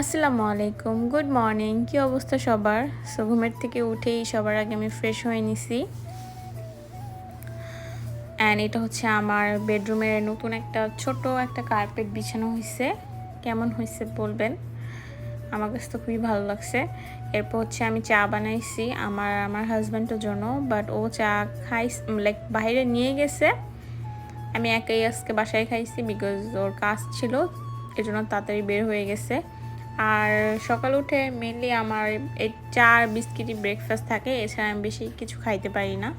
আসসালামু আলাইকুম, good morning. কি অবস্থা সবার? সো ঘুমের থেকে উঠেই সবার আগে আমি ফ্রেশ হয়ে নিছি। অ্যান্ড এটা হচ্ছে আমার বেডরুমের নতুন একটা ছোট একটা কার্পেট বিছানো হয়েছে। কেমন হয়েছে বলবেন? আমার কাছে তো খুবই ভালো লাগছে। এরপর হচ্ছে আমি চা বানাইছি আমার হাজব্যান্ডের জন্য, বাট ও চা লাইক বাইরে নিয়ে গেছে। আমি একাই আজকে বাসায় খাইছি বিকজ ওর কাজ ছিল, এজন্য তাড়াতাড়ি বের হয়ে গেছে। আর সকালে উঠে মেনলি আমার এই চা আর বিস্কিটই ব্রেকফাস্ট থাকে, এছাড়া আমি বেশি কিছু খাইতে পারি না।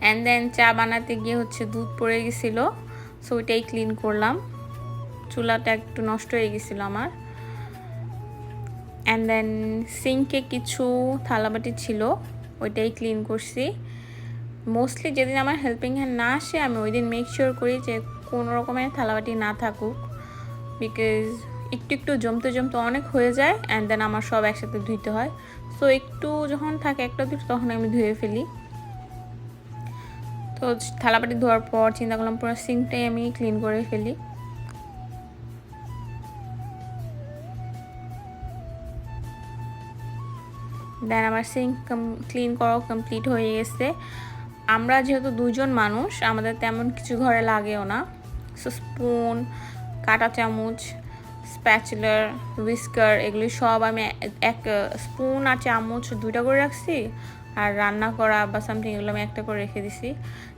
অ্যান্ড দেন চা বানাতে গিয়ে হচ্ছে দুধ পড়ে গেছিলো, সো ওইটাই ক্লিন করলাম। চুলাটা একটু নষ্ট হয়ে গেছিলো আমার। অ্যান্ড দেন সিঙ্কে কিছু থালাবাটি ছিল, ওইটাই ক্লিন করছি। মোস্টলি যেদিন আমার হেল্পিং হ্যান্ড না আসে আমি ওই দিন মেক শিওর করি যে কোনো রকমের থালাবাটি না থাকুক, বিকজ একটু একটু জমতে জমতে অনেক হয়ে যায় অ্যান্ড দেন আমার সব একসাথে ধুইতে হয়। সো একটু যখন থাকে একটা দুটো তখন আমি ধুয়ে ফেলি। তো থালাবাটি ধোয়ার পর চিন্তা করলাম পুরো সিঙ্কটাই আমি ক্লিন করে ফেলি। দেন আমার সিঙ্ক ক্লিন করাও কমপ্লিট হয়ে গেছে। আমরা যেহেতু দুজন মানুষ, আমাদের তেমন কিছু ঘরে লাগেও না। সো স্পুন, কাঁটা চামচ, স্প্যাচুলার, হুইস্কার এগুলি সব আমি এক স্পুন আর চামচ দুইটা করে রাখছি, আর রান্না করা বা সামথিং এগুলো আমি একটা করে রেখে দিছি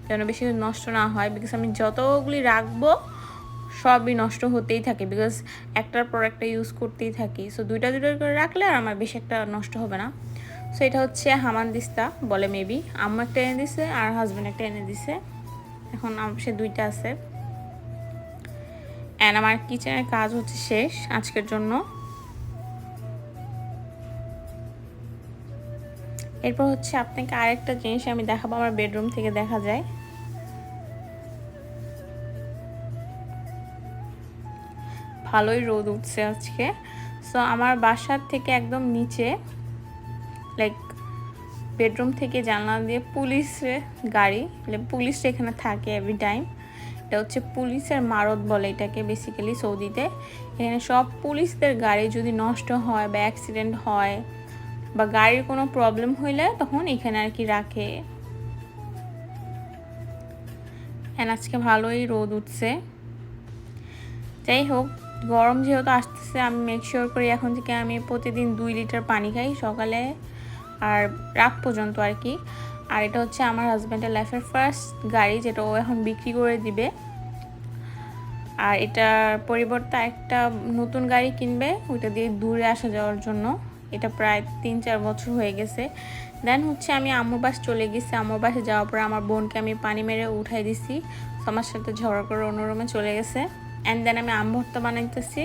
যেন বেশি নষ্ট না হয়। বিকজ আমি যতগুলি রাখবো সবই নষ্ট হতেই থাকে, বিকজ একটার পর একটা ইউজ করতেই থাকি। সো দুইটা দুইটা করে রাখলে আর আমার বেশি একটা নষ্ট হবে না। সো এটা হচ্ছে হামানদিস্তা বলে মেবি, আম্মু একটা এনে দিছে আর হাজব্যান্ড একটা এনে দিছে, এখন সে দুইটা আছে। অ্যান্ড আমার কিচেনের কাজ হচ্ছে শেষ আজকের জন্য। এরপর হচ্ছে আপনাকে আরেকটা জিনিস আমি দেখাবো, আমার বেডরুম থেকে দেখা যায়। ভালোই রোদ উঠছে আজকে। সো আমার বাসার থেকে একদম নিচে, লাইক বেডরুম থেকে জানলা দিয়ে পুলিশের গাড়ি, পুলিশ এখানে থাকে এভরি টাইম। এটা হচ্ছে পুলিশের মারত বলে এটাকে বেসিক্যালি সৌদিতে। এখানে সব পুলিশদের গাড়ি যদি নষ্ট হয় বা অ্যাক্সিডেন্ট হয় বা গাড়ির কোনো প্রবলেম হইলে তখন এখানে আর কি রাখে। হ্যাঁ, আজকে ভালোই রোদ উঠছে। যাই হোক, গরম যেহেতু আসতেছে আমি মেক শিওর করি এখন থেকে আমি প্রতিদিন 2 লিটার পানি খাই, সকালে আর রাত পর্যন্ত আর কি। আর এটা হচ্ছে আমার হাজব্যান্ডের লাইফের ফার্স্ট গাড়ি, যেটা ও এখন বিক্রি করে দিবে। আর এটার পরিবর্তে একটা নতুন গাড়ি কিনবে, ওইটা দিয়ে দূরে আসা যাওয়ার জন্য। এটা প্রায় 3-4 বছর হয়ে গেছে। দেন হচ্ছে আমি আম্মুর বাসে চলে গেছি। আম্মুর বাসে যাওয়ার পরে আমার বোনকে আমি পানি মেরে উঠাই দিছি, আমার সাথে ঝগড়া করে অন্য রুমে চলে গেছে। অ্যান্ড দেন আমি আম ভর্তা বানাইতেছি।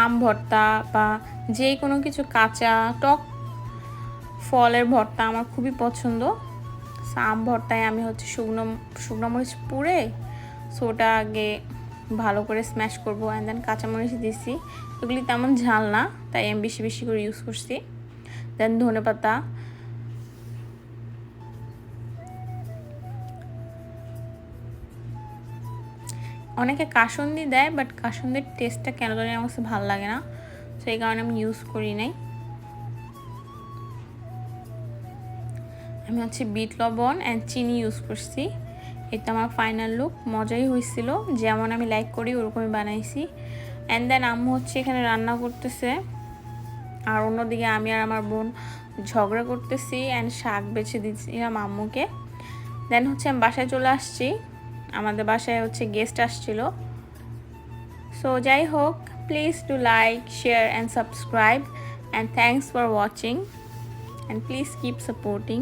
আম ভর্তা বা যে কোনো কিছু কাঁচা টক ফলের ভর্তা আমার খুবই পছন্দ। আম ভর্তায় আমি হচ্ছে শুকনো মরিচ পুড়ে ওটা আগে ভালো করে স্ম্যাশ করবো, অ্যান্ড দেন কাঁচামরিচ দিছি। এগুলি তেমন ঝাল না, তাই আমি বেশি বেশি করে ইউজ করছি। দেন ধনেপাতা, অনেকে কাসুন্দি দেয়, বাট কাসুন্দির টেস্টটা কেন জানি আমার কাছে ভালো লাগে না, সেই কারণে আমি ইউজ করি নাই। আমি হচ্ছে বিট লবণ অ্যান্ড চিনি ইউজ করছি। এটা আমার ফাইনাল লুক। মজাই হয়েছিল, যেমন আমি লাইক করি ওরকমই বানাইছি। অ্যান্ড দেন আম্মু হচ্ছে এখানে রান্না করতেছে, আর অন্যদিকে আমি আর আমার বোন ঝগড়া করতেছি অ্যান্ড শাক বেছে দিচ্ছিলাম আম্মুকে। দেন হচ্ছে আমি বাসায় চলে আসছি, আমাদের বাসায় হচ্ছে গেস্ট আসছিল। সো যাই হোক, please do like, share and subscribe, and thanks for watching, and please keep supporting.